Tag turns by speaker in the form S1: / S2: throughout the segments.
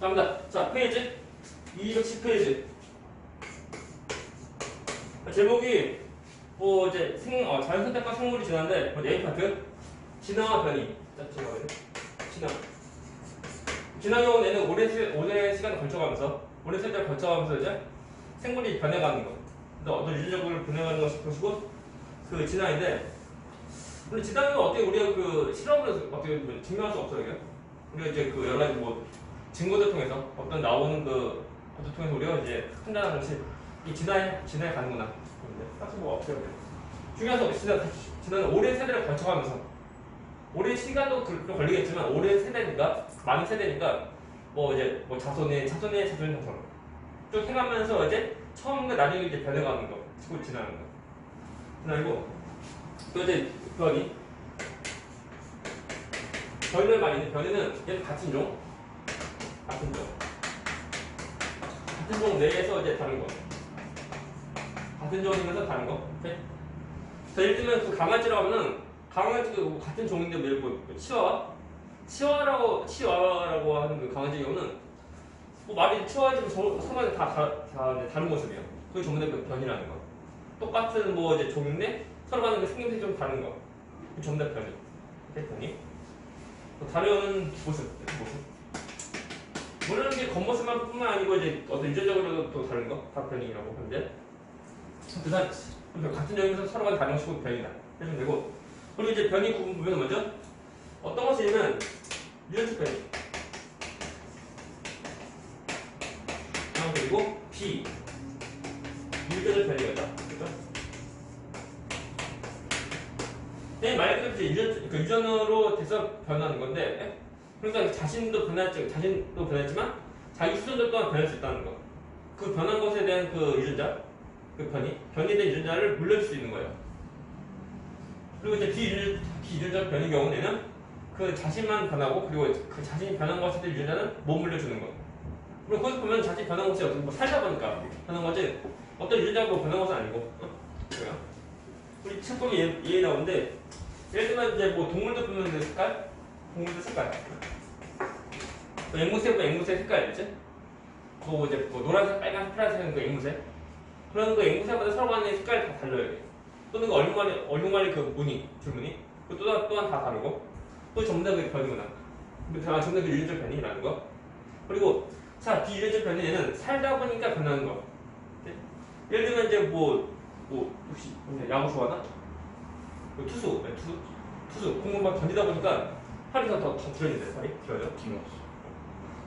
S1: 갑니다. 자, 페이지 210페이지. 제목이 뭐 이제 자연 선택과 생물이 진화인데 뭐 A 파트 진화와 변이. 진화 경우는 오랜 시간을 거쳐가면서 오랜 세대를 거쳐가면서 이제 생물이 변해가는 거. 근데 어떤 유전적으로 변해가는 것이고 그 진화인데. 근데 진화는 어떻게 우리가 그 실험을 해서 어떻게 증명할 수 없어요, 이게? 우리가 이제 그 여러 가지 뭐 증거들 통해서 어떤 나오는 그 것들 통해서 우리가 이제 판단하는 것이 이 진화에 가는구나. 딱히 뭐 없어요. 중요한 건 진화는 오랜 세대를 거쳐가면서 오랜 시간도 걸리겠지만 오랜 세대니까 많은 세대니까 뭐 이제 뭐 자손의 자손 쭉 해가면서 이제 처음과 나중에 이제 변해가는 거, 치고 지나는 거. 그리고 또 이제 변이를 많이 있는데 변이는 얘는 같은 종 내에서 이제 다른 거. 같은 종이면서 다른 거. 오케이? 자, 예를 들면 그 강아지라고 하면은 강아지가 같은 종인데 뭐 치와라고 하는 그 강아지 경우는 뭐 말이 치와지만 서로 다 다른 모습이에요. 그게 전부 다 그 변이라는 거. 똑같은 뭐 이제 종인데 서로 가는 그 생김새 좀 다른 거. 그게 전부 다 변이. 오케이? 변이. 다른 모습. 물론 이게 겉모습만 뿐만 아니고 이제 어떤 유전적으로도 또 다른 거, 다 변이라고 하는데. 그래서 같은 종에서 서로 간 다른 식으로 변이다 해주면 되고. 그리고 이제 변이 구분 보면 먼저 어떤 것이냐면 유전적 변이. 그리고 B 유전적 변이가 있다. 그렇죠? 네, 말 그대로 이제 유전으로 돼서 변하는 건데, 그러니까 자신도 변했지만 자기 후손들 또한 변할 수 있다는 거. 그 변한 것에 대한 그 유전자, 그 변이된 유전자를 물려줄 수 있는 거예요. 그리고 이제 비유전적 변인 경우에는 그 자신만 변하고 그리고 그 자신이 변한 것에 대한 유전자는 못 물려주는 거. 그리고 거기서 보면 자신이 변한 것이 어떤 뭐 살다 보니까 변한 거지 어떤 유전자가 뭐 변한 것은 아니고. 그래요? 우리 책 보면 얘 나오는데 예를 들면 이제 뭐 동물도 보면 그 색깔, 동물도 색깔. 앵무새 색깔 있지? 뭐 이제 뭐 노란색, 빨간색, 파란색 그 앵무새. 그런 그 앵무새마다 서로 간의 색깔이 다 달라요. 또는 그 얼룩말이 그 줄무늬. 그 또한 다 다르고. 또 전부 다 그 변이구나. 전부 다 그 유전적 변이라는 거. 그리고 자, 비유전적 변이는 살다 보니까 변하는 거. 예를 들면 이제 혹시 야구 좋아하나? 투수 공을 막 던지다 보니까 팔이 더 길어진대. 팔이 길어져.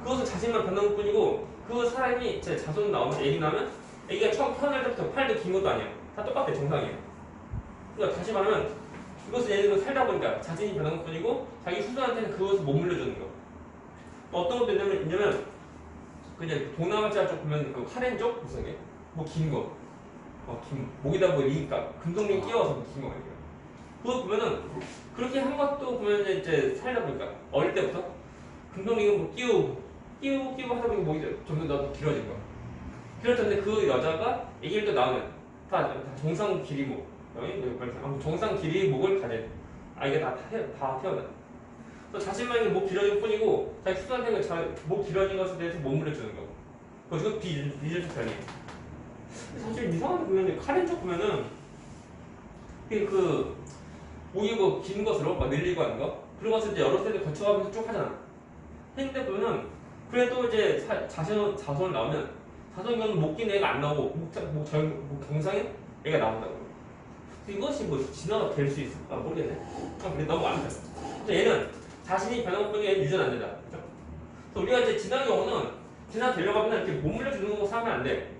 S1: 그것은 자신만 변한 것 뿐이고 그 사람이 제 자손 나오면 애기 나면 애기가 처음 태어날 때부터 팔도 긴 것도 아니야. 다 똑같아. 정상이에요. 그러니까 다시 말하면 그것은 예를 들면 살다 보니까 자신이 변한 것 뿐이고 자기 후손한테는 그것을 못 물려주는 거. 어떤 것도 있냐면 그냥 동남아시아 쪽 보면 그 카렌족 무슨 게 뭐 긴 거, 목에다 뭐 리니까 금속링 끼워서 긴 거 말이에요. 그거 보면은 그렇게 한 것도 보면 이제 살다 보니까 어릴 때부터 금속링을 뭐 끼우고 하다 보니까 목이 점점 더 길어진 거. 길어졌는데 그 여자가 아기를 또 낳으면 다 정상 길이 목, 정상 길이 목을 가진 아이가 다 태어나. 또 자신만이 목 길어진 뿐이고 자기 수단한테는 목 길어진 것에 대해서 못 물려주는 거. 그거 비유전적 변이에요. 사실 이상하게 보면 카렌족 보면은 그 목이 뭐 긴 것으로 막 늘리고 하는 거 그런 것을 이제 여러 세대 거쳐가면서 쭉 하잖아. 했는데 보면은 그래도 이제 자손을 나오면 자손은 목 긴 애가 안 나오고 목 정상인 애가 나온다고. 이것이 뭐 진화가 될 수 있을까 모르겠네. 그래 너무 안 돼. 얘는 자신이 변한 것 뿐이야 유전 안 된다. 그렇죠? 그래서 우리가 이제 진화 경우는 진화 되려고 하면 이렇게 못 물려주는 거 사면 안 돼.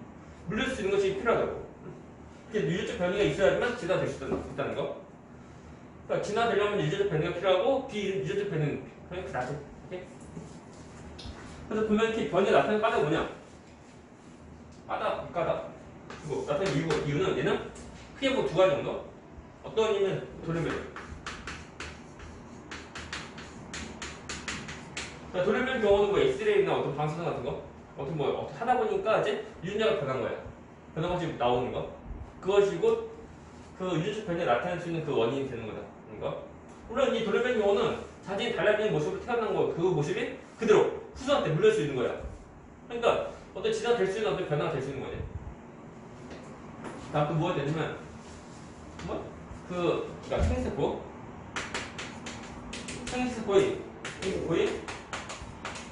S1: 물려줄 수 있는 것이 필요하다고. 유전적 변이가 있어야지만 진화 될 수 있다는 거. 그러니까 진화 되려면 유전적 변이가 필요하고 비유전적 변이는 그냥 나지. 오케이? 그래서 보면 이렇게 변이가 나타나는 까닭이 뭐냐? 까닭. 그리고 나타나는 이유는 얘는 크게 뭐 두 가지 정도. 어떤 의미는 돌연변이. 돌연변 경우는 뭐 엑스레이나 어떤 방사선 같은 거, 어떤 하다 보니까 이제 유전자가 변한 거야. 변한 것이 나오는 거. 그것이고 그 유전적 변이가 나타낼 수 있는 그 원인이 되는 거다. 물론 이 돌연변 경우는 자신이 달라지는 모습으로 태어난 거, 그 모습이 그대로 수소한테 물릴 수 있는 거야. 그러니까 어떤 진화가 될 수 있는 어떤 변화가 될 수 있는 거지. 다음 또 뭐가 되냐면 그러니까 생세포의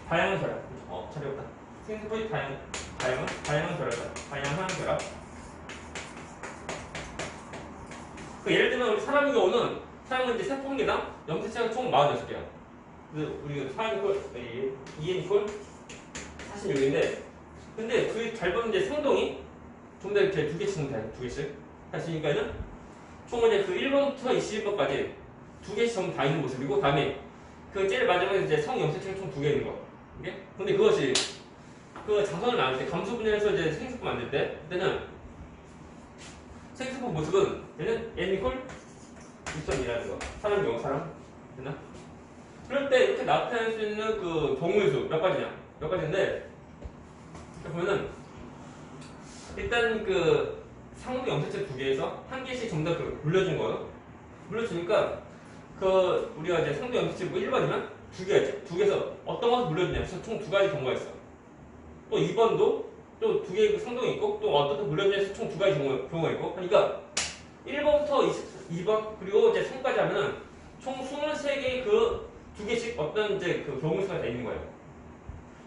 S1: 다양한 결합. 잘 외웠다. 생세포의 다양한 결합. 그 예를 들면 우리 사람의 경우는 이제 세포 한 개당 염색체가 총 46개야. 우리 사람이 EN 이퀄 46인데, 근데 그 잘 보면 이제 상동이 좀 더 이렇게 두 개씩 돼, 두 개씩. 하시니까는 총 이제 그 1번부터 21번까지 두 개씩 전부 다 있는 모습이고, 다음에 그 제일 마지막에 이제 성 염색체가 총 두 개 있는 거. 이게? 근데 그것이 그 자선을 나눌 때, 감수 분야에서 이제 생세포 만들 때, 그때는 생세포 모습은 얘는 N 이퀄 2.2라는 거. 사람. 됐나? 그럴 때 이렇게 나타낼 수 있는 그 경우의 수 몇 가지냐? 몇 가지인데, 보면은 일단 그 상동 염색체 두 개에서 한 개씩 전부 다 물려준 거예요. 물려주니까 그 우리가 이제 상동 염색체 1번이면 두 개가 있죠. 두 개에서 어떤 것을 물려주냐? 그래서 총 두 가지 경우가 있어. 또 2번도 또 두 개의 상동이 있고, 또 어떤 거 물려주냐에서 총 두 가지 경우가 있고. 그러니까 1번부터 2번 그리고 이제 3까지 하면은 총 23개의 그 두 개씩 어떤 이제 그 경우수가 다 있는 거예요.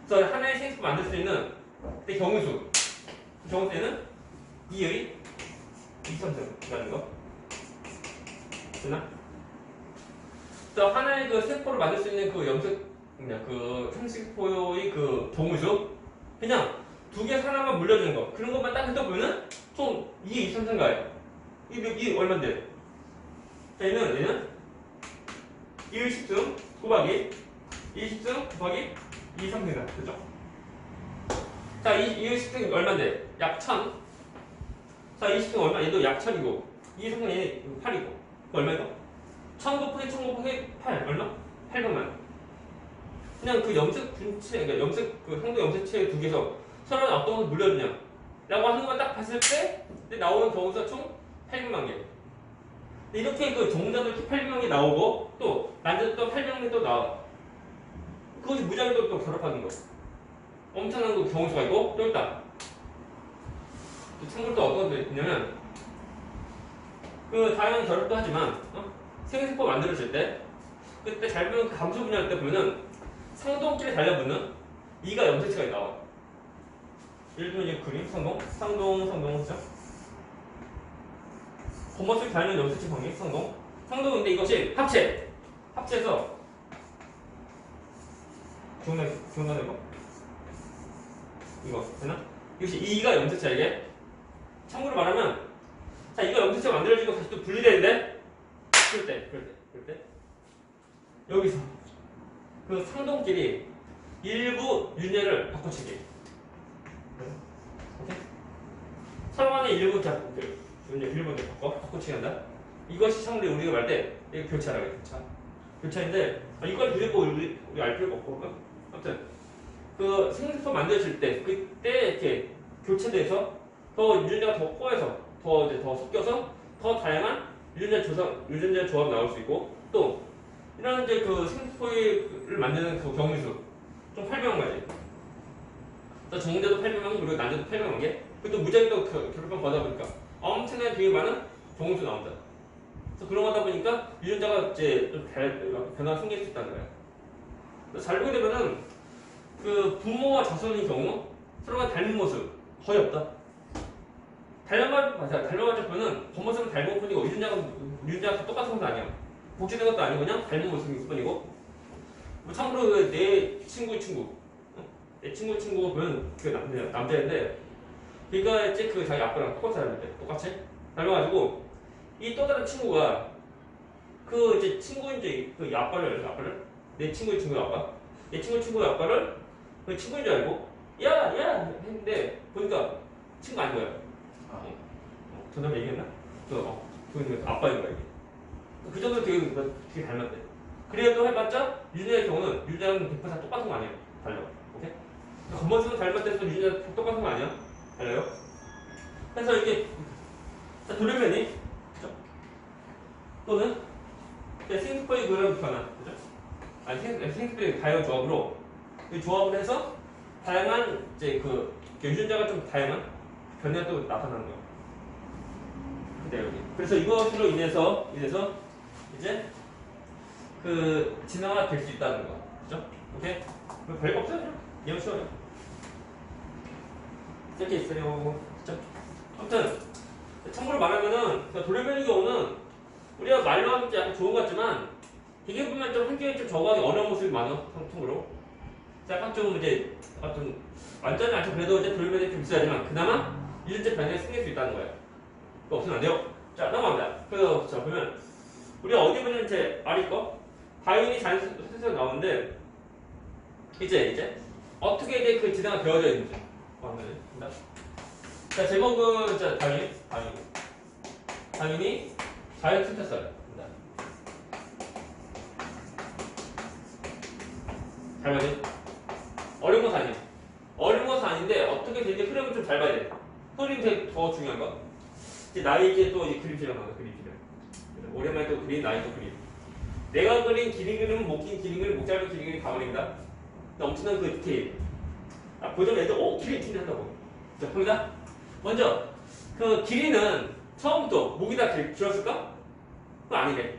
S1: 그래서 하나의 생세포 만들 수 있는 그 경우수. 그 경우수에는 2의 2선승이라는 거. 됐나? 그래서 하나의 그 세포를 만들 수 있는 그 그 생세포의 그 경우수. 그냥 두 개 하나만 물려주는 거. 그런 것만 딱 뜯어보면은 총 2의 2선승가예요. 이 얼만데? 자, 얘는 2의 10승 곱하기 20승 곱하기 2, 3승이다. 그죠? 자, 2의 10승이 얼만데? 약 1000. 자, 20승 얼마? 얘도 약 1000이고, 2, 3승 얘는 8이고. 그 얼마이고? 1000 곱하기 1000 곱하기 8. 얼마? 800만. 그냥 그 염색 분체, 그러니까 그 상도 염색체 두 개에서 서로 어떤 것을 물려주냐? 라고 하는 것만 딱 봤을 때, 나오는 경우가 총 800만 개. 이렇게 그 종자도 이렇게 800만 개 나오고, 또 난자도 또 800만 개 또 나와. 그것이 무작위로 또 결합하는 거. 엄청난 그 경우수가 있고, 또 있다. 참고로 또 어떤 게 있냐면, 그 다양한 결합도 하지만, 생세포 만들어질 때, 그때 잘 보면 감수 분야할 때 보면은 상동끼리 달려붙는 이가 염색체가 나와. 예를 들면 이 그림, 상동, 그죠? 겉모습이 달리는 염색체 관계, 상동인데 이것이 합체해서 기억나는 거? 이거 되나? 이것이 이가 염색체야 이게. 참고로 말하면, 자, 이거 염색체가 만들어지고 다시 또 분리되는데, 그럴 때 여기서 그 상동끼리 일부 윤회를 바꿔치기. 오케이? 서로 간에 일부 일부 바꿔치기 한다. 이것이 참고로 우리가 말할 때 이거 교차라고 해요. 교차인데, 이걸 그리고 우리 알 필요가 없고. 아무튼 그 생세포 만들어질 때 그때 이렇게 교체돼서 더 유전자가 더 꼬여서 더 섞여서 더 다양한 유전자 조합이 나올 수 있고, 또 이런 이제 그 생세포를 만드는 그 경우수 좀 800만 가지. 또 정제도 800만 개, 그리고 난자도 800만 개. 그리고 무작위로 결합만 거다 보니까 엄청나게 되게 많은 경우수 나온다. 그래서 그런 거다 보니까 유전자가 이제 좀 변화가 생길 수 있다는 거야. 잘 보게 되면은 그 부모와 자손의 경우 서로가 닮은 모습 거의 없다. 닮아가지고 보면은 겉모습은 닮은 뿐이고 유전자가 똑같은 것도 아니야. 복제된 것도 아니고 그냥 닮은 모습일 뿐이고. 뭐 참고로 내 친구의 친구가 보면 그 남자인데, 걔가 이제 그 자기 아빠랑 똑같이 닮아가지고 이 또 다른 친구가 그 이제 친구인지 그 아빠를 내 친구의 아빠, 내 친구의 아빠를 그 친구인 줄 알고 야 했는데 보니까 친구 아닌 거야. 전에 얘기했나? 그 아빠인 거야 이게. 그 정도로 되게 닮았대. 그래도 해봤자 유전자의 경우는 유전자는 100% 똑같은 거 아니에요. 달라. 오케이? 겉모습은 닮았대도 유전자 똑같은 거 아니야? 달라요? 그래서 이게 돌연변이, 그죠? 또는 생세포의 그런 변화, 그죠? 아니 생세포의 다양한 조합으로 이 조합을 해서 다양한 이제 그 유전자가 좀 다양한 변이가 또 나타나는 거예요. 근데 여기 그래서 이것으로 인해서 이제 그 진화가 될 수 있다는 거, 그죠? 오케이? 별거 없어요. 얘는 쉬워요. 이렇게 있어요. 그죠? 아무튼 참고로 말하면은 돌연변이 경우는 우리가 말로 하면 약간 좋은 것 같지만 되게 보면 좀 한계에 좀 적응하기 어려운 모습이 많아. 통으로. 약간 좀 이제 좀 완전히 않죠. 그래도 이제 돌연변이 좀 있어야지만 그나마 유전자 변이가 생길 수 있다는 거예요. 그거 없으면 안 돼요. 자, 넘어갑니다. 그래서 자 보면 우리가 어디 보면 이제 R일 거 다윈이 자연스레 나오는데 이제 어떻게 이제 그 진화가 되어져 있는지 보면 자 제목은 자 다윈이 자연 synthesis 잘 봐야 돼. 어려운 것은 아니에요. 어려운 것은 아닌데 어떻게 되는지 흐름을 좀 잘 봐야 돼. 흐름이 되게 더 중요한 거. 이제 나에게 또 이 그림체가 나와 그림체를. 오랜만에 또 그린 나의 또 그림. 내가 그린 기린 그림은 목 긴 기린 그림, 목 짧은 기린 그림 가버립니다. 엄청난 그 디테일. 보자면 애들 기린 한다고. 자, 봅니다. 먼저 그 기린은 처음부터 목이 다 길었을까? 그건 아니래.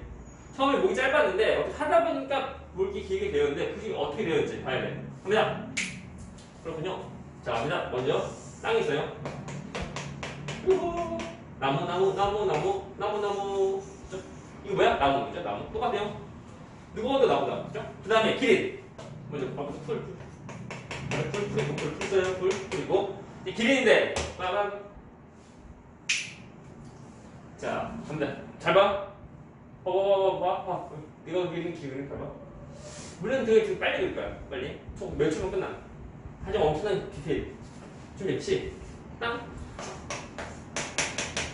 S1: 처음에 목이 짧았는데 어떻게 하다 보니까 목이 길게 되었는데 그게 어떻게 되었는지 봐야 돼. 갑니다. 그렇군요. 자, 갑니다. 먼저 땅이 있어요. 우후. 나무. 이거 뭐야? 나무죠. 나무. 똑같아요. 누구도 나무다. 그죠? 그 다음에 기린. 먼저 풀. 그리고 이 기린인데 빠밤. 자, 갑니다. 잘 봐. 봐. 이거 기린 잘 봐. 물론 되게 좀 빨리 그릴 거야. 빨리. 총 몇 초면 끝나. 하지만 엄청난 디테일. 좀 맵시. 땅.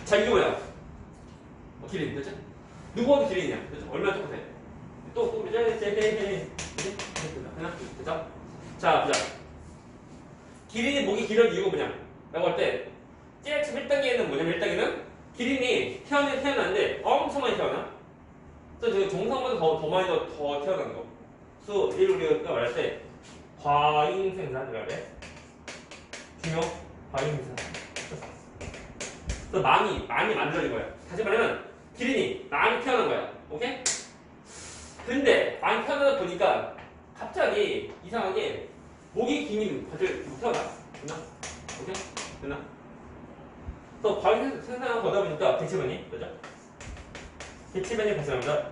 S1: 자, 이거 뭐야? 기린, 그죠? 누구와도 기린이야. 그죠? 얼마나 똑같아. 또, 이제, 하나, 됐죠? 자, 보자. 기린이 목이 길은 이유가 뭐냐? 라고 할 때, 제일 처음 1단계는 뭐냐면, 1단계는 기린이 태어났는데 엄청 많이 태어나. 그래서 정상보다 더 많이 더 태어난 거. 그래서 우리가 말할 때, 과잉생산이라고 그래. 중요, 과잉생산. 그래서 많이 만들어진 거야. 다시 말하면 기린이 많이 태어난 거야. 오케이? 근데 많이 태어나다 보니까 갑자기 이상하게 목이 긴 가지를 못 태어나. 됐나? 오케이? 됐나? 그래서 과잉 생산을 거다 보니까 대치변이, 그죠? 대치변이 발생합니다.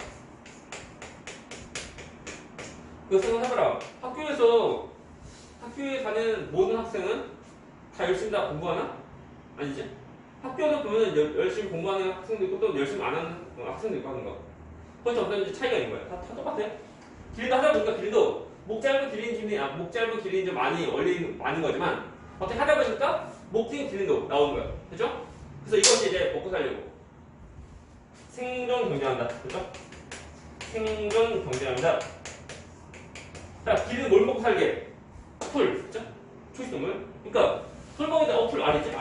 S1: 그 생각해봐라. 학교에 가는 모든 학생은 다 열심히 다 공부하나? 아니지? 학교도 보면 열심히 공부하는 학생도 있고 또 열심히 안 하는 학생도 있고 하는 거. 그건 어떤 이제 차이가 있는 거야. 다 똑같아. 기린도 하다 보니까 기린도 목 짧은 기린이 좀 많이 많은 거지만 어떻게 하다 보니까 목 긴 기린도 나오는 거야. 그죠? 그래서 이것이 이제 먹고 살려고 생존 경쟁한다. 그죠? 생존 경쟁합니다. 자, 기린은 뭘 먹고 살게? 풀. 그죠? 초식동물. 그러니까 풀 먹을 때 풀 아래지?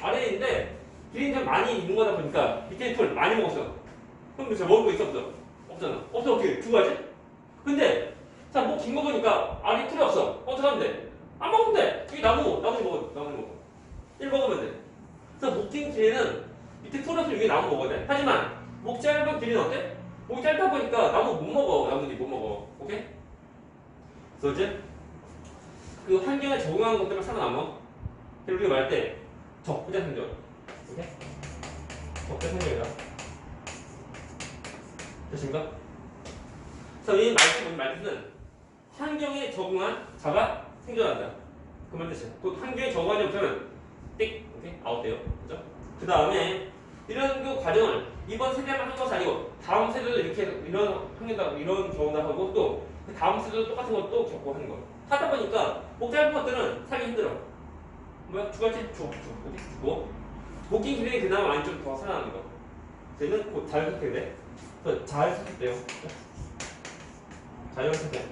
S1: 아래에 있는데 기린이 좀 많이 있는 거다 보니까 밑에 풀 많이 먹었어. 그럼 진짜 먹을 거 있어 없어? 없잖아. 없어. 어떻게 죽어야지? 근데 자, 목 긴 거 보니까 알이 풀이 없어. 어떻게 하면 돼? 안 먹으면 돼. 여기 나머지 먹어. 1 먹으면 돼. 그래서 목 긴 기린은 밑에 풀 없으면 위에 나무 먹어야 돼. 하지만 목 짧은 기린은 어때? 목이 짧다 보니까 나무 못 먹어. 나무들이 못 먹어. 오케이? 그래서 이제 그 환경에 적응하는 것들만 살아남아. 그리고 우리가 말할 때 적부자 생존. 오케이? 적부자 생존이다. 됐습니까? 그래서 이 말뜻은 환경에 적응한 자가 생존한다. 그 말 뜻이야. 또 환경에 적응하지 못하면 띡! 오케이? 아웃돼요. 그죠? 그 다음에 이런 그 과정을 이번 세대만 한 것이 아니고 다음 세대도 이렇게 이런 경우다 하고 또 그 다음 세대도 똑같은 것도 겪고 하는 거. 하다 보니까 목 짧은 것들은 살기 힘들어. 뭐야? 죽었지? 죽고. 목 긴 기린이 그나마 많이 좀 더 살아나는 거. 쟤는 곧 자연선택 돼. 그래서 자연선택돼요. 자연선택.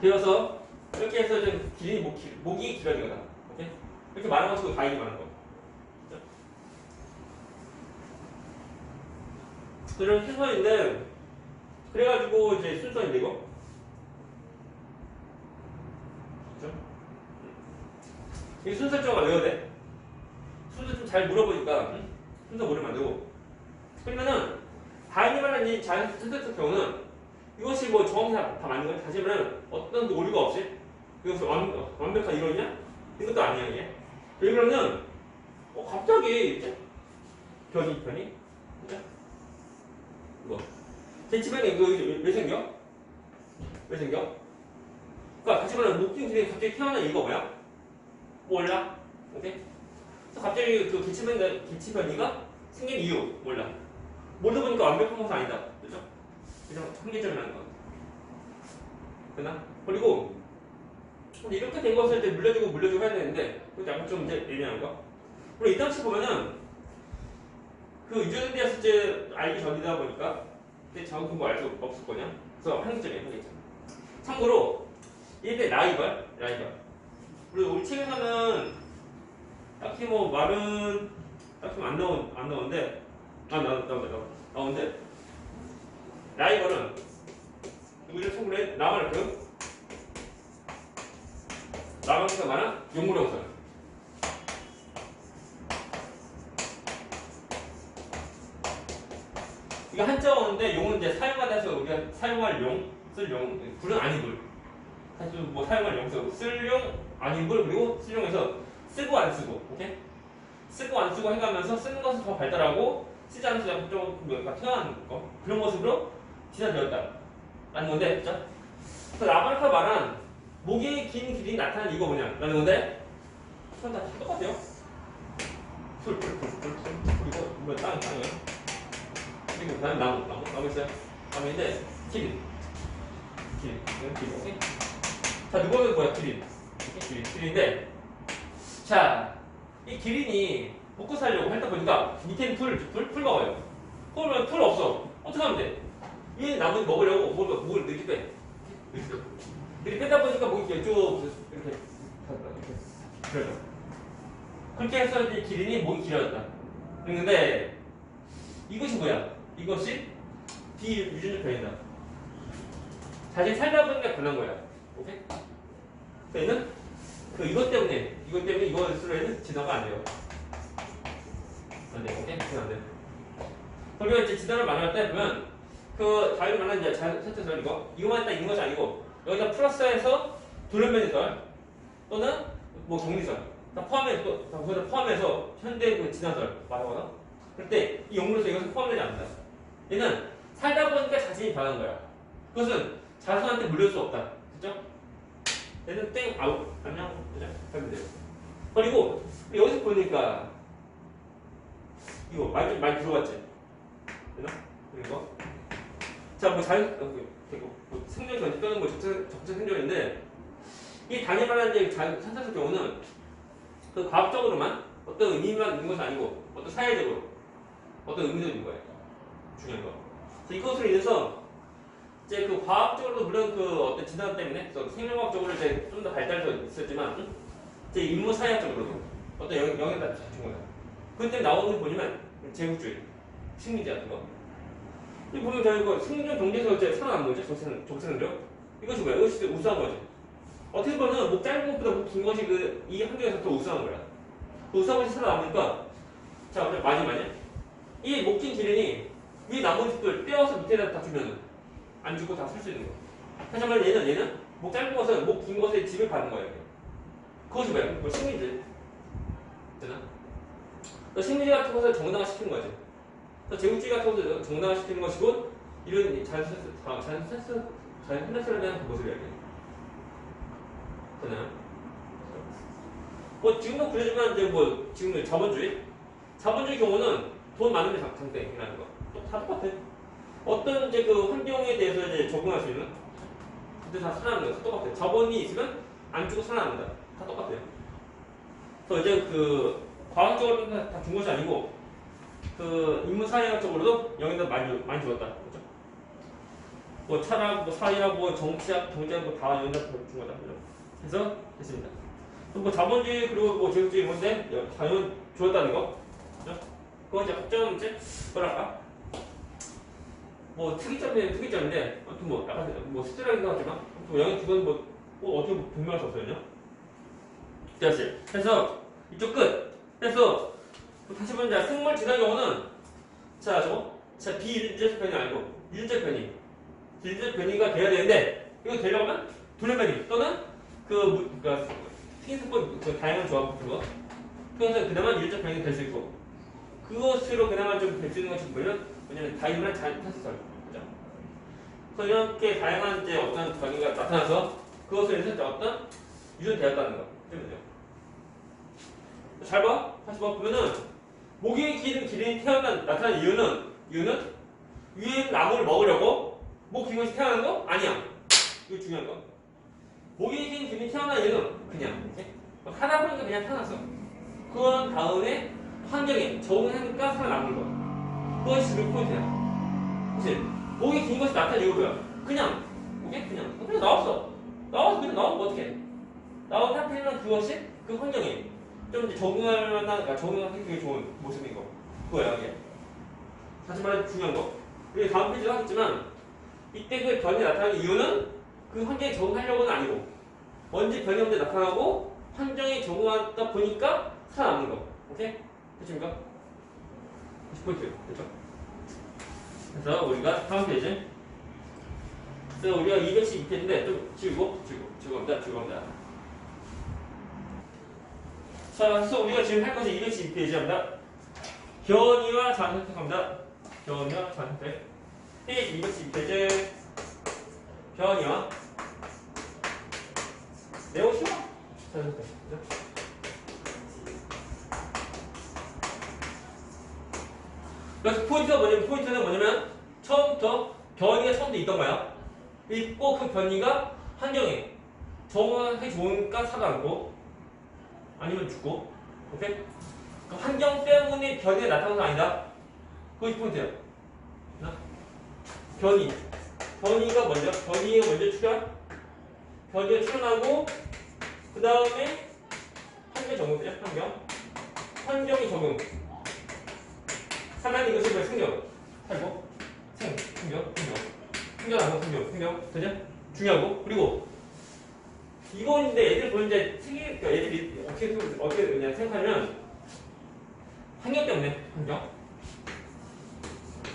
S1: 되어서 이렇게 해서 좀 기린이 목이 길어지거나. 오케이? 이렇게 말하는 것도 다 이게 많은 거. 이런 순서인데 그래가지고 이제 순서인데 이거 그죠? 이 순서 좀 외워야 돼. 순서 좀 잘 물어보니까 순서 모르면 안 되고. 그러면은 다이니마는 이 자연수 선택적 경우는 이것이 뭐 정확히 다 맞는 거야? 다시 말하면 어떤 그 오류가 없이 이것이 완벽한 이론이냐? 이것도 아니야 이게. 왜 그러면 갑자기 이제 변이 그죠? 이거 대치변이 이거 왜 생겨? 왜 생겨? 그러니까 다시 말하면 목적이 갑자기 태어난 이유가 뭐야? 몰라. 오케이? 그래서 갑자기 그 기치변이가 생긴 이유 몰라. 모르다 보니까 완벽한 것은 아니다. 그죠? 그죠? 한계점이라는 거. 되나? 그리고 이렇게 된 것을 이제 물려주고 해야 되는데 그것도 약간 좀 이제 애매한 거. 그리고 이 당시 보면은 그 유전에 대해서 이제 알기 전이다 보니까 이제 정확히 뭐 알 수 없을 거냐. 그래서 한계점이에요. 한계점. 참고로 이때 라이벌. 그리고 우리 책에서는 딱히 뭐 말은 딱히 안 나오는데 나오는데 라이벌은 우리를 참고로 라만큼 많아 용무령선. 이거 한자어인데 용은 이제 사용하다 해서 우리가 사용할 쓸 용, 불은 아니불. 사실 뭐 사용할 용 쓰고 쓸 용, 아니불 그리고 쓸 용에서 쓰고 안 쓰고, 오케이? 쓰고 안 쓰고 해가면서 쓰는 것은 더 발달하고 쓰지 않는 것은 좀 약간 태어난 거 그런 모습으로 진화되었다. 라는 건데, 그죠? 그래서 라마르크가 말한 목이 긴 길이 나타나는 이유가 뭐냐라는 건데, 그건 다 똑같아요. 그리고 뭐 땅이에요. 그리고 그다음에 나무 있어요. 나무인데 기린, 오케이. 자, 누구는 뭐야? 기린인데, 자, 이 기린이 먹고 살려고 했다 보니까 밑에는 풀 먹어요. 그러면 풀 없어. 어떻게 하면 돼? 이 나무 먹으려고 목을 느리 빼. 느리 빼다 보니까 목이 쭉 이렇게 길어져. 그렇게 해서 이제 기린이 목이 길어졌다. 그런데 이것이 뭐야? 이것이 비유전적 변이다. 자신 살다 보니까 변한 거야. 오케이? 그러니까 이것 때문에 이것으로 해는 진화가 안 돼요. 안 돼. 오케이? 안 돼. 그리고 이제 진화를 말할 때 보면 그 다른 말하는 이제 자연선택설 이거만 딱 있는 것이 아니고 여기다 플러스해서 돌연변이설 또는 뭐 정리설 다 포함해서 현대 그 진화설 말하거든. 그럴 때 이 용무로서 이것은 포함되지 않는다. 얘는 살다 보니까 자신이 변한 거야. 그것은 자손한테 물릴 수 없다. 그죠? 얘는 땡 아웃 안녕 그죠? 하면 돼요. 그리고 여기서 보니까 이거 말 들어봤지? 되나? 그리고 자, 뭐 생존 전지 또는 뭐 적정 생존인데 이 단위만한 이제 산사적 경우는 그 과학적으로만 어떤 의미만 있는 것이 아니고 어떤 사회적으로 어떤 의미도 있는 거예요. 중요한 거. 그래서 이것으로 인해서 이제 그 과학적으로도 물론 그 어떤 진화 때문에 생명학적으로 이제 좀 더 발달도 있었지만 이제 인문 사회학적으로도 어떤 영향을 준 거예요. 그때 나오는 게 뭐냐면 제국주의, 식민지 같은 거. 이 보면 결국 생존 경제에서 이제 살아남는 거죠. 적생력. 이것이 뭐야? 이것이 우수한 거지. 어떻게 보면 목 짧은 것보다 목 긴 것이 이 환경에서 더 우수한 거야. 그 우수한 것이 살아남으니까 자, 많이 이 목 긴 기린이 위 나머지들 떼어서 밑에다 다 주면은 안 죽고 다 살 수 있는 거야. 하지만 얘는 목 짧은 것은 목 긴 것에 집을 받는 거예요. 그것이 뭐야? 뭐 식민지. 되나? 식민지 같은 것을 정당화시키는 거지. 그래서 제국주의 같은 것을 정당화시키는 것이고 이런 자연선택설에 대한 모습이야. 되나요? 뭐 지금도 그러지만 이제 뭐 지금 자본주의 경우는 돈 많은 게 장땡이라는 거. 다 똑같아. 어떤 이제 그 환경에 대해서 이제 적응할 수 있는 그때 다 살아나는 거 똑같아. 자본이 있으면 안 주고 살아난다. 다 똑같아요. 그래서 이제 그 과학적으로는 다 준 것이 아니고 그 인문사회학적으로도 영향을 많이 주었다. 그렇죠? 뭐 철학, 뭐 사회학, 뭐 정치학, 경제학 뭐다 영향을 준 거다. 그렇죠? 그래서 됐습니다. 뭐 자본주의 그리고 뭐 제국주의 이런 건데 당연 주었다는 거. 그렇죠? 그건 이제 확정 이제 뭐랄까? 뭐 특이점인데 아무튼 뭐 약간 뭐 씁쓸하기도 하지만 뭐 영향 주건 뭐 어떻게 분명할 수 없어요. 됐지. 그래서 이쪽 끝. 그래서 다시 보면 자 승물 지난 경우는 자 저거 자 비유전적 변이 아니고 유전적 변이. 유전적 변이가 돼야 되는데 이거 되려면 돌연 변이 또는 그러니까 생성법 그 다양한 조합 같은 거. 그래서 그나마 유전적 변이 될 수 있고 그것으로 그나마 좀 될 수 있는 것이 뭐냐면 다이문한 탄소설. 그죠? 그래서 이렇게 다양한 이제 어떤 변이가 나타나서 그것을 인해서 어떤 유전되었다는 거. 잘 봐. 다시 봐. 보면은 목이 긴 기린이 나타난 이유는 위에 있는 나무를 먹으려고 목 긴 것이 태어난 거? 아니야. 이거 중요한 거. 목이 긴 기린이 태어난 이유는 그냥 이렇게 하다 보니까 그냥 태어났어. 그런 다음에 환경에 적응하니까 살아남은 거. 그것이 그 포인트야. 그치? 목이 긴 것이 나타난 이유가 뭐야? 그냥 그냥 나왔어. 나와서 그냥 나오면 어떡해? 나온 상태는 그것이 그 환경에 좀 이제 적응할 만한, 그러니까 적응하기 되게 좋은 모습인 거. 그거야, 이게. 다시 말해 중요한 거. 우리 다음 페이지도 하겠지만, 이때 그 변이 나타나는 이유는 그 환경에 적응하려고는 아니고, 먼지 변이 없는데 나타나고, 환경에 적응하다 보니까 살아남는 거. 오케이? 됐습니까? 90포인트. 됐죠? 그래서 우리가 다음 페이지. 그래서 우리가 212페이지인데, 좀 지우고 갑니다. 자, 그래서 우리가 지금 할 것은 212페이지입니다. 변이와 자원 선택합니다. 변이와 자원 선택. 페이지 212페이지. 변이와 매우 쉬워. 자원 선택. 그래서 포인트는 뭐냐면 처음부터 변이가 처음부터 있던 거야. 있고 그 변이가 환경에 적응하기 좋으니까 살아남고 아니면 죽고. 오케이? 그 환경 때문에 변이가 나타나는 건 아니다. 그것이 포인트야. 변이가 먼저 변이가 출현하고 그 다음에 환경 적응되죠. 환경이 적응. 하나는 이것이 뭐야? 생명. 살고 생명 되죠? 중요하고. 그리고 이건데 애들 보는 이제 그러니까 애들이 어떻게 그냥 생각하면 환경 때문에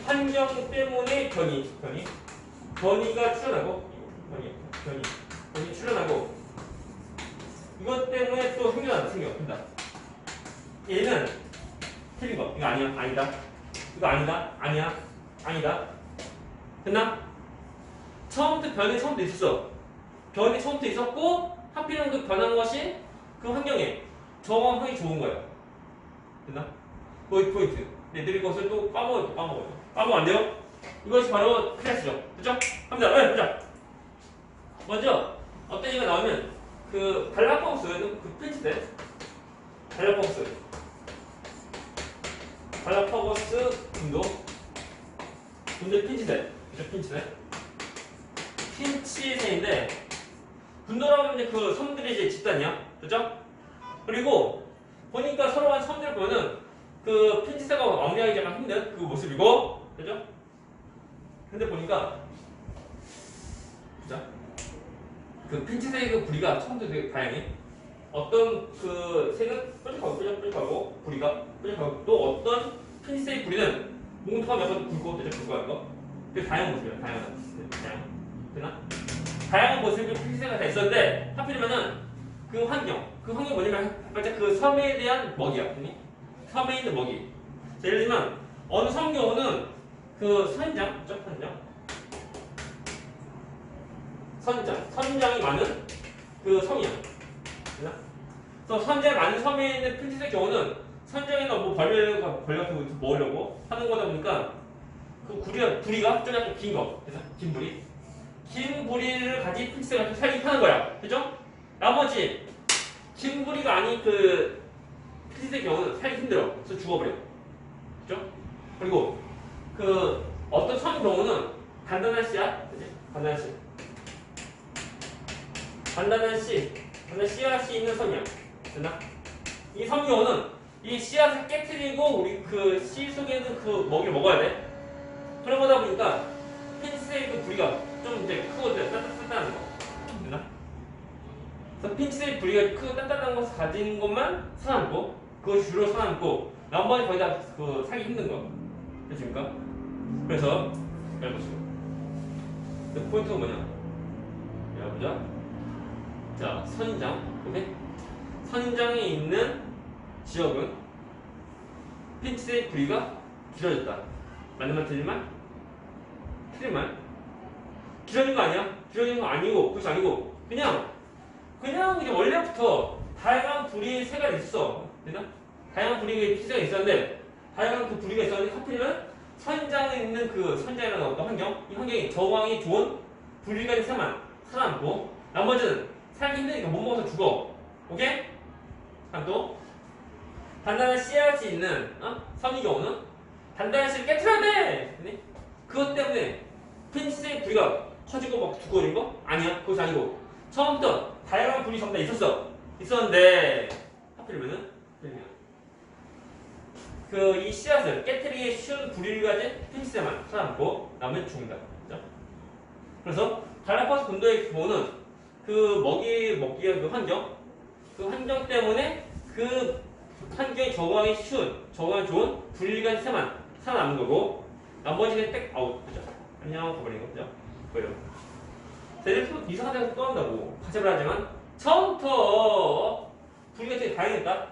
S1: 환경 때문에 변이가 출현하고 변이 출현하고 이것 때문에 또 생겨난다. 얘는 틀린 거. 이거 아니야. 아니다. 이거 아니다. 아니야. 아니다. 됐나? 변이 처음부터 있었어. 변이 처음부터 있었고 하필이면 그 변한 것이 그 환경에 적응하기 좋은 거야. 됐나? 거의 포인트. 애들이 그것을 또 까먹어요. 까먹으면 안 돼요? 이것이 바로 클래스죠. 그죠? 갑니다. 네, 보자. 먼저 어떤 얘기가 나오면 그 갈라파고스 그 핀치대 갈라파고스 군도 핀치대 그죠? 핀치대인데 군도라고 하면 이제 그 섬들이 이제 집단이야. 그죠? 그리고 보니까 서로 간 섬들 보면은 그 핀치대가 왕래하기 약간 힘든 그 모습이고. 그죠? 근데 보니까 그죠? 그 핀치대의 그 부리가 처음부터 되게 다양해. 어떤 그 색은 뾰족하고 부리가 뾰족하고 또 어떤 핀치대의 부리는 몽통한 몇번 굵고 굵고 거. 그 다양한 모습이야. 되나? 다양한 모습의 핀치대가 다 있었는데 하필이면은 그 환경이 뭐냐면 살짝 그 섬에 대한 먹이야. 섬에 있는 먹이. 자, 예를 들면 어느 섬 경우는 그 선장이 많은 그 섬이야. 그래서 선장이 많은 섬에 있는 핀치대 경우는 선장이나 뭐 벌레 같은 거 먹으려고 하는 거다 보니까 그 부리가 좀 약간 긴 거. 그래서 긴 부리를 가진 핀치대가 살기 편한 거야. 그죠? 나머지 긴 부리가 아닌 그 핀치대 경우는 살기 힘들어. 그래서 죽어버려. 그죠? 그리고 그 어떤 섬 경우는 단단한 씨야. 그지? 단단한 씨앗이 있는 섬이야. 됐나? 이 섬 경우는 이 씨앗을 깨트리고 우리 그 씨 속에 있는 그 먹이를 먹어야 돼. 그런 거다 보니까 핀치대의 그 부리가 좀 이제 크고 단단한 거. 됐나? 그래서 핀치의 부리가 크고 단단한 것을 가진 것만 살아남고 그것이 주로 살아남고 나머지 거의 다 그 살기 힘든 거. 그렇습니까? 그래서 잘 보시고 포인트가 뭐냐? 보자. 자, 선인장. 오케이? 선인장에 있는 지역은 핀치의 부리가 길어졌다. 맞는 말 틀린 말? 틀린 말? 길어진 거 아니야? 길어진 거 아니고, 그것이 아니고, 그냥 이제 원래부터 다양한 부리의 새가 있어. 되나? 다양한 부리의 피자가 있었는데, 다양한 그 부리가 있었는데, 하필이면 선인장에 있는 그 선인장이라는 어떤 환경, 이 환경이 저항이 좋은 부리가 있는 새만 살아남고, 나머지는 살기 힘드니까 못 먹어서 죽어. 오케이? 다음 또, 단단한 씨앗이 있는 선의 경우는 단단한 씨를 깨트려야 돼! 그것 때문에 핀치의 부리가 커지고 막 두꺼워진 거? 아니야. 그것이 아니고 처음부터 다양한 부리 전부 다 있었는데 하필이면은 그 이 씨앗을 깨트리기 쉬운 부리를 가진 핀치새만 살아남고 나머지 죽는다. 그렇죠? 그래서 갈라파고스 군도의 경우는 그 먹이가 그 환경 때문에 그 환경에 적응하기 쉬운, 적응하기 좋은 부리를 가진 새만 살아남는 거고 나머지는 아웃. 그죠? 안녕 가버린 거. 그죠? 그래요. 얘를 또 이상한 데서 또 한다고 가sep을 하지만 처음부터 부리가 되게 다양했다.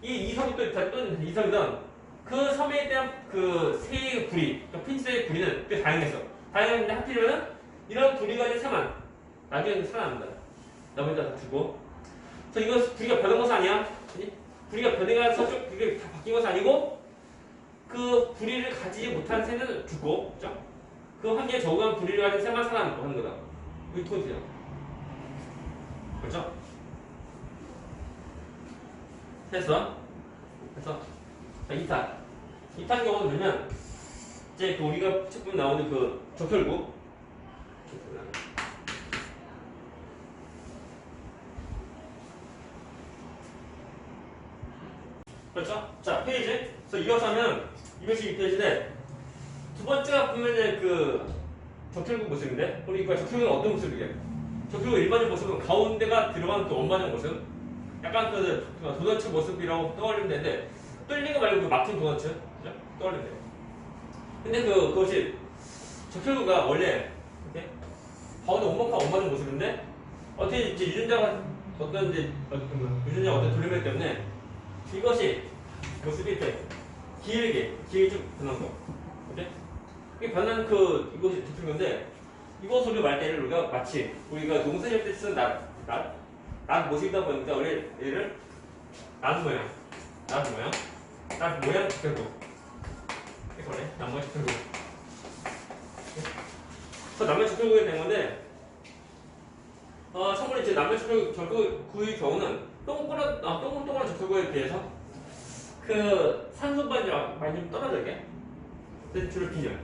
S1: 이 이섬이 또 이섬이던 그 섬에 대한 그 새의 부리, 그 핀치의 부리는 꽤 다양했어. 다양했는데 하필이면은 이런 부리가 가진 새만 나중에는 살아남는다. 나머지 다 죽고. 그래서 이거 부리가 변한 것은 아니야. 부리가 변해가서 그게 다 바뀐 것은 아니고 그 부리를 가지지 못한 새는 죽고, 그죠? 그 환경에 적응한 부리를 가진 새만 살아남고 하는 거다. 이게 포인트야. 그렇죠? 그래서 자, 2탄 경우는 뭐냐면 이제 그 우리가 책보에 나오는 그 적혈구 그렇죠? 자, 페이지. 그래서 이어서 하면 212페이지인데 두 번째가 보면 이제 그 적혈구 모습인데 우리 그 적혈구는 어떤 모습이게? 적혈구 일반적 모습은 가운데가 들어간 그 원반적 모습. 약간 그 도너츠 모습이라고 떠올리면 되는데 뚫린 거 말고 그 막힌 도너츠. 그죠? 떠올리면 돼요. 근데 그것이 적혈구가 원래 이렇게 가운데 원반적 모습인데 어떻게 이제 유전자가 어떤 돌림력 때문에 이것이 모습이 이렇게 길게 좀 변한 거. 오케이? 이게 변한 이것이 적혈구인데 이것을 우리가 말할 때를 우리가 마치 우리가 농사지을 때 쓰는 낫 모습이다 보니까 우리 얘를 낫 모양 적혈구 이거네. 나무의 적혈구. 그래서 나무의 적혈구가 된 건데 참고로 이제 나무의 적혈구의 경우는 동글동글한 적혈구에 비해서 그 산소반이 많이 좀 떨어져게. 근데 주로 빈혈.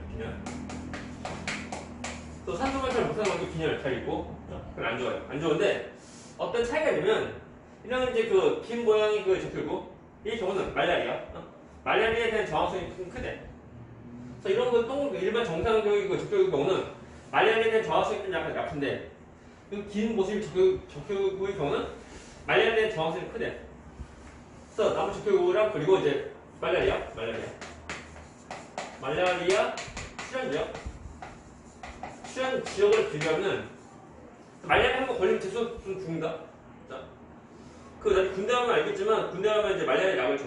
S1: 또 산소반 잘 못하는 것도 빈혈 잘 있고, 그건 안 좋아요. 안 좋은데 어떤 차이가 되면 이런 이제 그 빈 모양의 그 적혈구 이 경우는 말라리아에 대한 저항성이 좀 크대. 그래서 이런 거 일반 정상적인 그 적혈구 경우는 말라리아에 대한 저항성이 좀 약간 약한데 그 긴 모습의 적혈구의 경우는 말라리아에 대한 저항성이 크대. 그래서 나무 적혈구랑 그리고 이제 말라리아 출현 지역을 비교하면 말라리아 한번 걸리면 계속 좀 죽는다. 자, 나중에 군대 가면 알겠지만 군대 가면 이제 말라리아 약을 줘.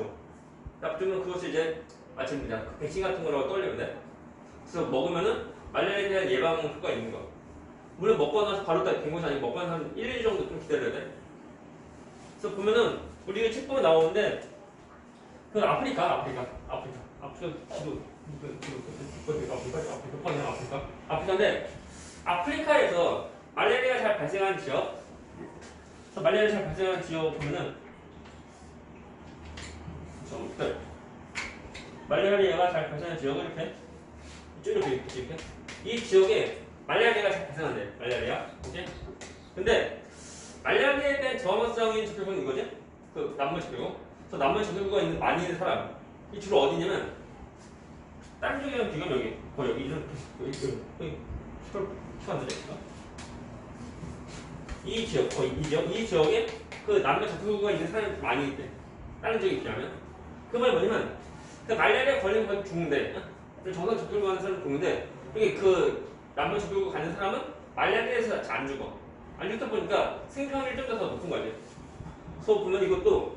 S1: 약 주면 그것이 이제 마치 그냥 백신 같은 거라고 떠올리면 돼. 그래서 먹으면은 말라리아에 대한 예방 효과가 있는 거. 물론 먹고 나서 바로 된 것이 아니고 먹고 나서 한 1, 2일 정도 좀 기다려야 돼. 그래서 보면은 우리가 책 보면 나오는데 그 아프리카 아프리카인데 아프리카에서 말라리아가 잘 발생하는 지역 보면은 말라리아가 잘 발생하는 지역을 이렇게 이렇게 이 지역에 말라리아가 잘 발생한대. 말라리아. 오케이? 근데 말라리아에 대한 저항성인 적혈구는 이거지? 그 남물 적혈구. 그래서 남물 적혈구가 많이 있는 사람. 이 주로 어디냐면 다른 쪽이랑 비교하면 여기 거의 여기 이런 여기 안 되죠? 이 지역, 이 지역에 그 남녀 접촉구가 있는 사람이 많이 있대. 다른 지역에 비하면. 그 말이 뭐냐면, 그 말라리아 걸리면 거의 죽는데, 정상 접촉구 가는 사람은 죽는데, 이게 그 남녀 접촉구 가는 사람은 말라리아에서 잘 안 죽어. 안 죽다 보니까 생존율이 좀 더 높은 거지. 그래서 보면 이것도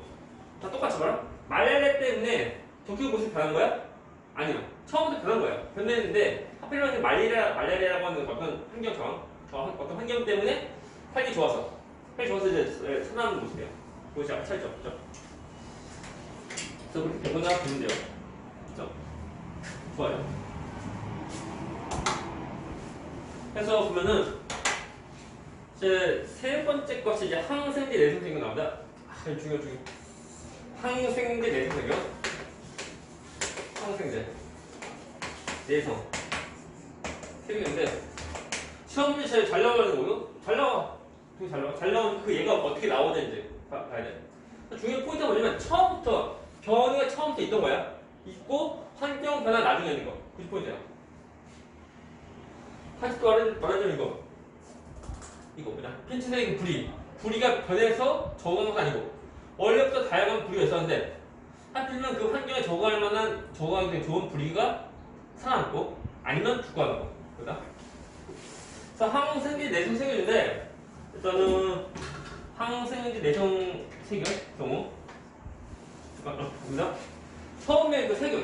S1: 다 똑같이 봐라. 말라리아 때문에 접촉구 모습이 변한 거야? 아니요. 처음부터 변한 거야. 변했는데, 하필이면 말라리아라고 하는 어떤 환경 상황, 어떤 환경 때문에 살기 좋아서 이제 살아남는 모습이에요. 그것이 약간 차이점 없죠. 그래서 그렇게 되거나 보면 돼요. 그렇죠? 좋아요. 그래서 보면은 이제 세 번째 것이 이제 항생제 내성생명 나온다. 중요. 항생제 내성생명. 항생제 내성 생명인데 시험 문제 제일 잘 나오는 거요? 잘 나와. 되게 잘 나와. 잘 나오는 그 얘가 어떻게 나오는지 봐야 돼. 중요한 포인트가 뭐냐면 처음부터 변이가 처음부터 있던 거야. 있고 환경 변화 나중에 있는 거. 90포인트야. 다시 또 말하자면 이거 뭐냐? 핀치색인 부리가 변해서 적응한 건 아니고 원래부터 다양한 부리가 있었는데 하필이면 그 환경에 적응하기 좋은 부리가 살아남고 아니면 죽어가는 거. 그다? 그래서 항생제 내성세균인데 일단은 항생제 내성세균 경우 봅니다. 처음에 그 세균이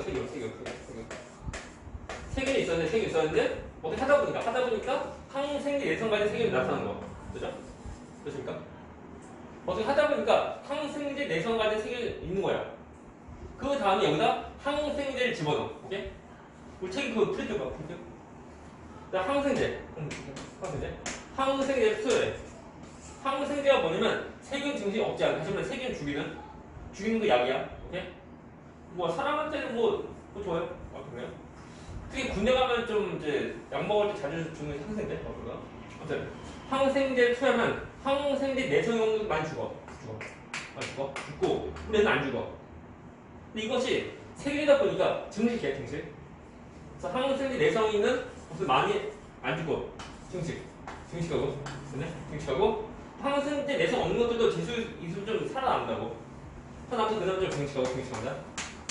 S1: 있었는데 어떻게 하다 보니까 항생제 내성 가진 세균이 나타나는 거. 그죠? 그렇습니까? 어떻게 하다 보니까 항생제 내성 가진 세균이 있는 거야. 그 다음에 여기다 항생제를 집어넣어. 오케이? 우리 책이 그거 프린트 봐. 항생제를 투여해. 항생제가 뭐냐면 세균 증식이 없지 않아. 다시 말해 세균 죽이는 거 약이야. 오케이? 뭐 사람한테는 뭐 좋아요. 그래요? 특히 군대 가면 좀 이제 약 먹을 때 자주 주는 항생제. 아무튼 항생제를 투여하면 항생제 내성용도 많이 죽고 근데 얘는 안 죽어. 근데 이것이 세균이다 보니까 증식이야. 그래서 항생제 내성이 있는 것을 많이 안 죽고 증식하고 항생제 내성 없는 것들도 이수 좀 살아남는다고. 살아남는 그 다음에 좀 증식한다.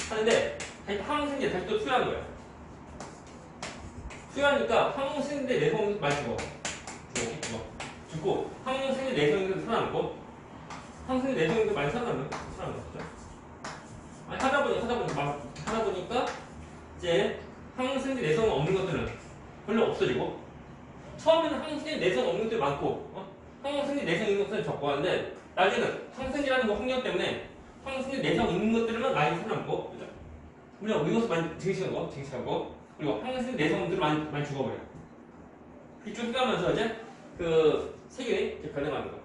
S1: 하는데 항생제 다시 또 투여하는 거야. 투여하니까 항생제 내성 많이 죽고 항생제 내성도 살아남고 항생제 내성도 많이 살아남죠. 하다 보니까 이제 항생제 내성 없는 것들은 별로 없어지고 처음에는 항생제 내성 없는 것들이 많고 항생제 내성 있는 것들은 적고 하는데 나중에는 항생제라는 거 환경 때문에 항생제 내성 있는 것들만 많이 살아남고 그죠? 우리가 이것을 많이 증식하고 그리고 항생제 내성들을 많이 죽어버려. 이쪽 해가면서 이제 그 세균이 변해가는 거야.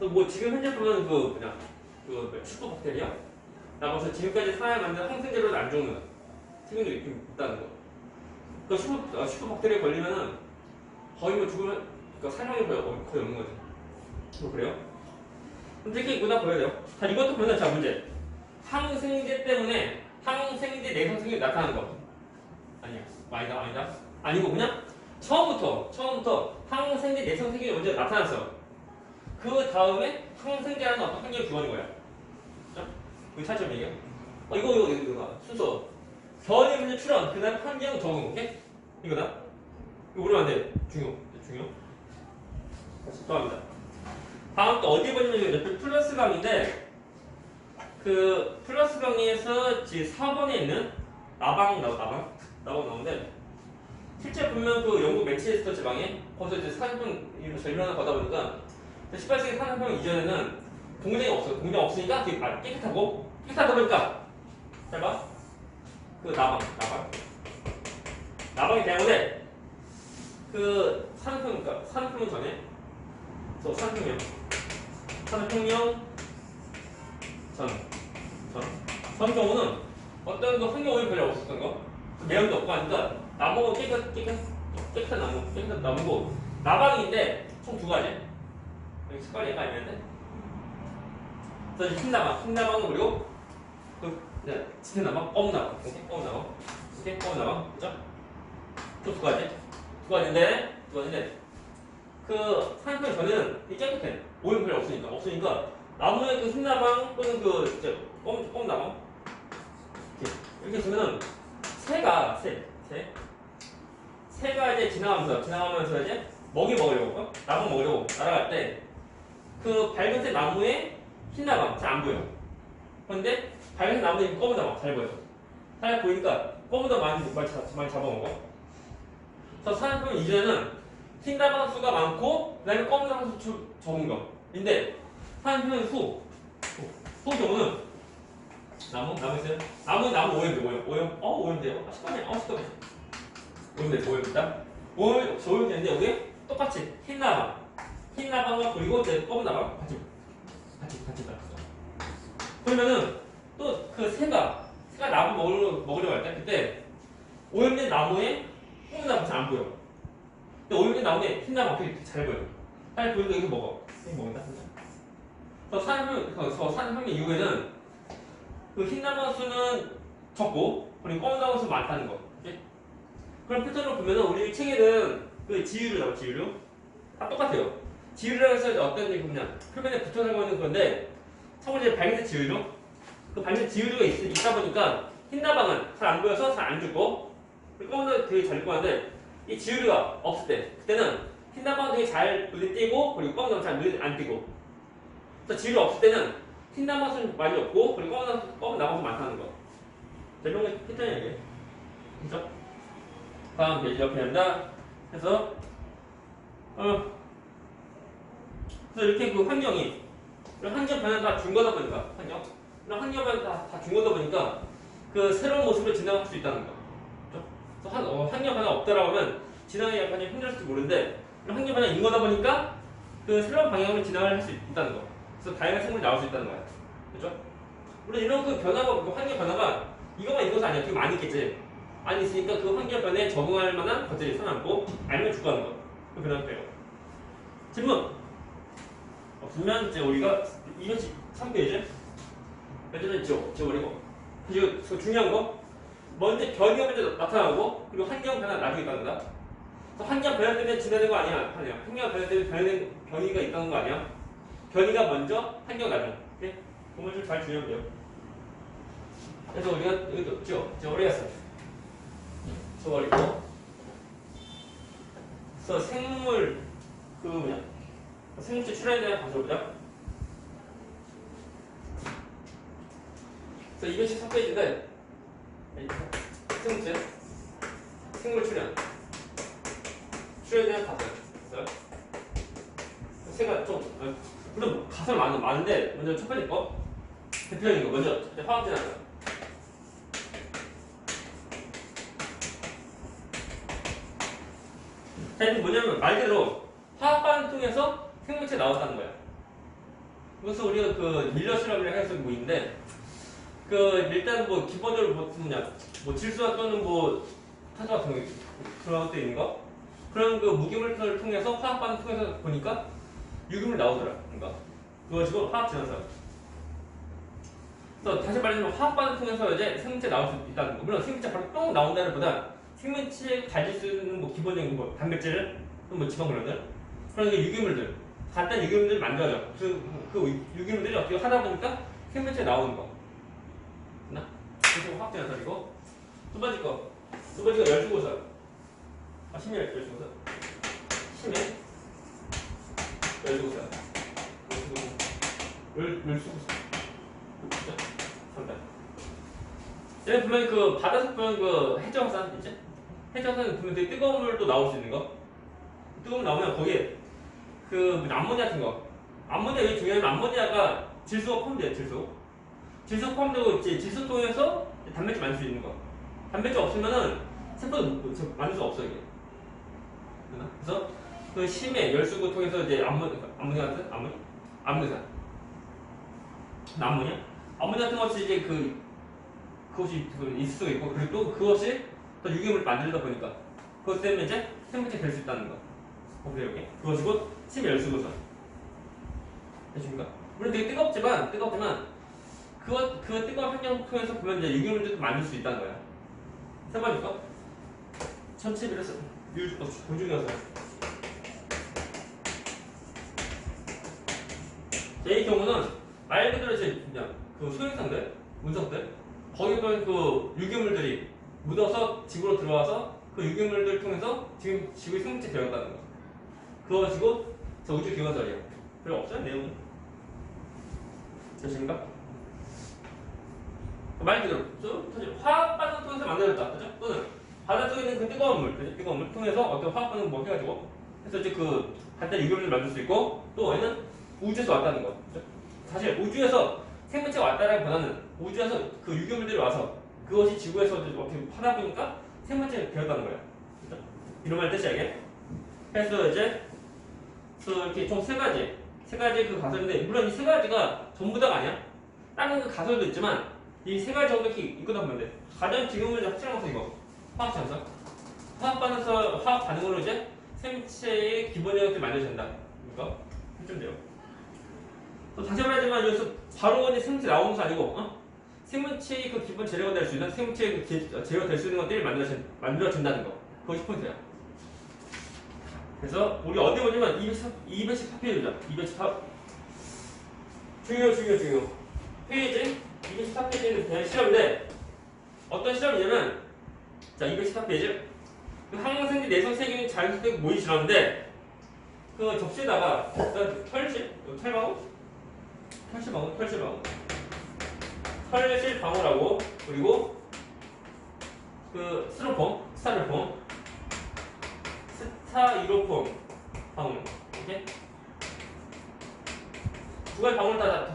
S1: 또 뭐 지금 현재 보면 그 슈퍼박테리아 나가서 지금까지 사회 만든 항생제로는 안 죽는 세균들이 좀 있다는 거. 그 슈퍼박테리아 걸리면은 거의 뭐 죽으면 사망이 거의 없는 거지. 그래요? 근데 이렇게 이거 다 보여야 돼요. 자, 이것도 보면 자 문제. 항생제 때문에 항생제 내성생이 나타나는 거. 아니다. 아니고 그냥 처음부터 항생제 내성생이 먼저 나타났어. 그 다음에 항생제라는 어떤 환경이 들어가는 거야. 그죠? 그 차이점이에요. 이거 순서. 변이 문제 출현, 그 다음에 환경 적응, 오케이? 이거다. 이거 모르면 안 돼. 중요. 더 합니다. 다음 또 어디 보냐면 플러스 강인데 그 플러스 강의에서 지금 4번에 있는 나방 나오는데 실제 보면 그 영국 맨체스터 지방에 거기서 이제 산업형 전면을 가다 보니까 18세기 산업형 이전에는 공장이 없어. 공장 없으니까 되게 깨끗하다 보니까 잘 봐. 그 나방이 때문에 그 산업혁명 전에 산업혁명 전 경우는 어떤 그 환경 오염이 별로 없었던 거 매연도 없고 하니까 나무가 깨끗한 나무고 나방인데 총 두 가지 여기 색깔이 약간 애매한데 그래서 흰나방 그리고 짙은 나방 검은 나방 그죠? 총 두 가지인데 그 산소의 전에는 되게 깨끗해. 오염 별로 없으니까 나무의 그 흰나방 또는 그 이제 검나방 이렇게 있으면은 새가 이제 지나가면서 이제 먹이 먹으려고 나무 먹으려고 날아갈 때 그 밝은색 나무에 흰나방 잘 안 보여. 그런데 밝은색 나무에 검은 나방 잘 보여. 잘 보이니까 검은 나방 많이 잡아먹어. 그래서 산소의 이전에는 흰나방 수가 많고 그다음에 검은 나방 수 적은 거. 근데 산소의 후 경우는 나무 있어요? 나무 오염돼요. 시끄럽네. 오염됩니다. 오염되는데 여기 똑같이 흰나방과 그리고 이제 검은 나방 같이 들어갔어. 그러면은 또 그 새가 나무 먹으려고 할 때 그때 오염된 나무에 검은 나방 잘 안 보여. 근데 오염된 나무에 흰나방 되게 잘 보여. 잘 보이니까 이거 먹는다. 산염 이후에는 그 흰나방 수는 적고 그리고 검은 나방 수는 많다는 거. 그치? 그런 패턴으로 보면은 우리 책에는 그 지유류 다 똑같아요. 지유류라고 해서 어떤 얘기 보면 표면에 붙어 살고 있는 건데 참고로 이제 밝은색 지유류 그 밝은색 지유류가 있다 보니까 흰나방은 잘 안 보여서 잘 안 죽고 그리고 검은 나방은 되게 잘 죽고 하는데 이 지유류가 없을 때 그때는 흰나방은 되게 잘 눈에 띄고 그리고 검은 나방은 잘 눈에 안 띄고 그래서 지유류 없을 때는 흰나방 수는 많이 없고 그리고 검은 나방수 많다는 거. 자, 이런 게 패턴이야 이게. 그죠? 다음 페이지 옆에 합니다. 그래서 이렇게 그 환경 변화가 준 거다 보니까 환경 변화가 다 준 거다 보니까 그 새로운 모습을 진행할 수 있다는 거. 그렇죠? 환경 변화 없다라고 하면 진행이 약간 힘들을지 모르는데 환경 변화 인 거다 보니까 그 새로운 방향으로 진행을 할 수 있다는 거. 그래서 다양한 생물이 나올 수 있다는 거야. 그렇죠? 물론 이런 그 변화가 그 환경 변화가 이것만 있는 것은 아니야. 되게 많이 있겠지. 많이 있으니까 그 환경 변화에 적응할 만한 것들이 살아남고 아니면 죽어가는 거. 그 변화가 돼요. 질문. 없으면 이제 우리가 213페이지 먼저 지워버리고 이거 중요한 거 먼저 변이가 먼저 나타나고 그리고 환경 변화 나중에 있다는 거다. 환경 변화 때문에 진화된 거 아니야. 환경 변화 때문에 변이가 있다는 거 아니야. 변이가 먼저 환경 나중. 오케이? 그걸 좀 잘 주의하면 돼요. 그래서 우리가 여기도 지워버리겠어. 지워버리고 그래서 생물 생물체 출현에 대한 방법을 보자. 그래서 213페이지인데 생물 출현에 대한 가설. 제가 좀 물론 가설 많은데 먼저 첫 번째 거 대표적인 거 먼저 화학진화죠. 자, 이게 뭐냐면 말 그대로 화학 반응 통해서 생물체 나왔다는 거야. 그래서 우리가 그 밀러 실험이라고 해서 뭐인데 그 일단 뭐 기본적으로 뭐 질소와 또는 뭐 탄소 같은 거 그런 것도 있는 거 그런 그 무기물을 통해서 화학 반응 통해서 보니까 유기물 나오더라. 그러니까 그거 지금 화학 진화사. 그래서 다시 말하자면 화학 반응 통해서 이제 생물체 나올 수 있다는 거. 물론 생물체 바로 똥 나온다는 보다 생물체에 가질 수 있는 뭐 기본적인 뭐 단백질, 뭐 지방 그런들 그런 게 유기물들, 간단한 유기물들 만들어져. 그 유기물들이 어떻게 하다 보니까 생물체에 나오는 거. 됐나? 그래서 화학 진화설이고 두 번째가 열수고설. 심해 열수고설. 열수고설. 그죠? 상단. 얘는 보면 그 바다에서 보면 그 해저화산 있지? 해저화산은 보면 되게 뜨거운 물도 나올 수 있는 거. 뜨거운 물 나오면 거기에 그 암모니아 같은 거. 암모니아 왜 중요하냐면 암모니아가 질소가 포함돼요. 질소 포함되고 이제 질소 통해서 단백질 만들 수 있는 거. 단백질 없으면은 세포도 만들 수 없어 이게. 그래서 그 심해 열수구 통해서 이제 암모니아 같은 암모니아 같은 것이 이제 그것이 있을 수가 있고 그리고 또 그것이 또 유기물을 만들다 보니까 그것 때문에 이제 생물체 될 수 있다는 거. 그래요 여기 그것이 곧 심해 열수구설. 되십니까? 물론 되게 뜨겁지만 그 뜨거운 환경 통해서 보면 이제 유기물들도 만들 수 있다는 거야. 세 번째 거 1700에서 본중이어서 이 경우는 말 그대로 이제 그냥 그 소행성들, 운석들 거기 보면 그 유기물들이 묻어서 지구로 들어와서 그 유기물들을 통해서 지금 지구의 생물체 되었다는 거. 그거 가지고 저 우주 기원설이에요. 별로 없어요 내용은. 되십니까? 말 그대로 화학 반응 통해서 만들어졌다, 그죠? 또는 바다 속에 있는 그 뜨거운 물, 그죠? 뜨거운 물 통해서 어떤 화학 반응 뭐 해가지고 그래서 이제 그 간단히 유기물을 만들 수 있고 또 얘는 우주에서 왔다는 거, 그죠? 사실 우주에서 생물체가 왔다라기보다는 우주에서 그 유기물들이 와서 그것이 지구에서 어떻게 하다 보니까 생물체가 되었다는 거야, 그죠? 이런 말 뜻이야 이게. 그래서 이제 이렇게 총 세 가지 그 가설인데 물론 이 세 가지가 전부 다가 아니야. 다른 그 가설도 있지만 이 세 가지 정도 이렇게 있거나 보면 돼. 가장 지금은 확실한 것은 이거 화학 현상. 화학 반응으로 이제 생체의 기본적인 것들이 만들어진다. 이거 좀 돼요. 또 다시 말하지만 여기서 바로 이제 생물체 나오는 것이 아니고 생물체의 그 기본 재료가 될 수 있는 생물체의 그 재료가 될 수 있는 것들이 만들어진다는 거. 그것이 포인트야. 그래서 우리 어디 보냐면 214페이지죠. 214 중요 페이지 214페이지는 그냥 실험인데 어떤 실험이냐면 자 214페이지 그 항생제 내성 세균이 자연스럽게 모이 실험인데 그 접시에다가 털실방울하고 그리고 그 스타일로폼 스타이로폼 방울 이렇게 두 가지 방울 다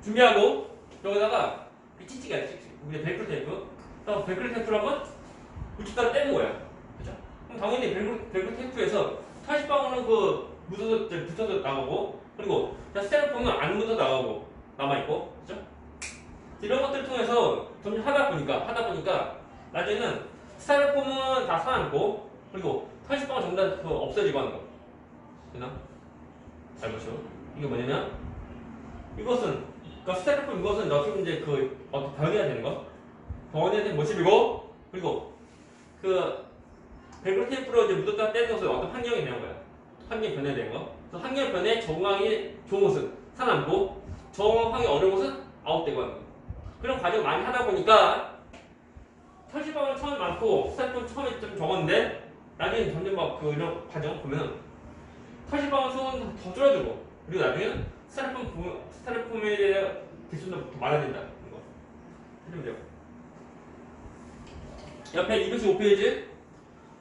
S1: 준비하고 여기다가 찌찌개야 우리 벨크로 테이프 그래서 벨크로 테이프를 한번 물기다가 떼는 거야, 그죠? 그럼 당연히 벨크로 테이프에서 40방울은 그 묻어서 붙어서 나가고 그리고 스테레오폼은 안 묻어 나가고 남아있고, 그죠? 이런 것들을 통해서 점점 하다 보니까 나중에는 스테레오폼은 다 살아남고 그리고 80방울 전부 다 그 없어지고 하는 거. 되나? 잘 보시오. 이게 뭐냐면 이것은 그러니까 스테레오폼 이것은 어떻게 이제 그 어떻게 변해야 되는 거. 변해야 되는 모습이고 그리고 그 벨크로 테이프로 이제 묻었다 떼는 것은 어떤 환경이 되는 거야. 환경 변해야 되는 거. 그래서 환경 변에 적응하기 좋은 곳은 살아남고 적응하기 어려운 곳은 아웃되고 하는 거. 그런 과정 많이 하다 보니까 털실방울 처음에 많고 스테레오폼 처음에 좀 적었는데 나중에 점점 막 그 이런 과정 보면 털실방울 수는 더 줄어들고 그리고 나중에는 스테레오폼에 대한 개수도 더 많아진다. 이거 해주면 돼요. 옆에 215페이지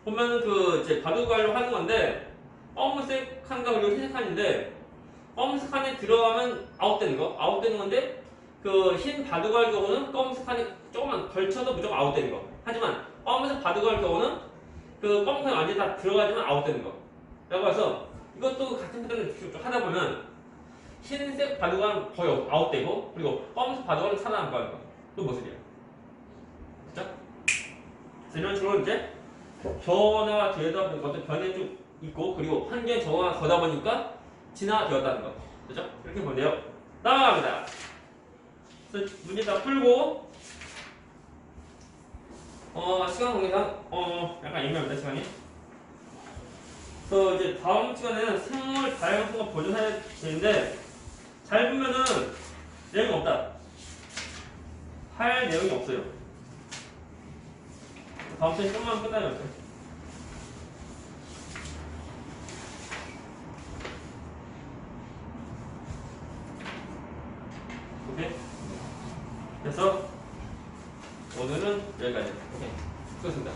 S1: 보면은 그 이제 바둑알로 하는 건데 검은색 칸과 그리고 흰색 칸인데 검은색 칸에 들어가면 아웃되는 건데 그 흰 바둑알 경우는 검은색 칸에 조금만 걸쳐도 무조건 아웃되는 거. 하지만 검은색 바둑알 경우는 그 검은색 완전히 다 들어가지만 아웃되는 거. 라고 해서 이것도 같은 패턴을 쭉 하다 보면 흰색 바둑알은 거의 아웃되고 그리고 검은색 바둑알은 살아남고 하는 거. 그 모습이야. 그쵸? 그래서 이런 식으로 이제 변화가 되다 보니까 어떤 변이 좀 있고 그리고 환경에 적응하다 거다 보니까 진화가 되었다는 거. 그죠? 이렇게 보면 돼요. 넘어갑니다. 그래서 문제 다 풀고 시간 관계상 약간 애매합니다 시간이. 그래서 이제 다음 시간에는 생물 다양성과 보존해야 되는데 잘 보면은 내용이 없다. 할 내용이 없어요. 다음 시간에 조금만 끝나면 돼요. 오케이? 그래서 오늘은 여기까지. 오케이. 수고하셨습니다.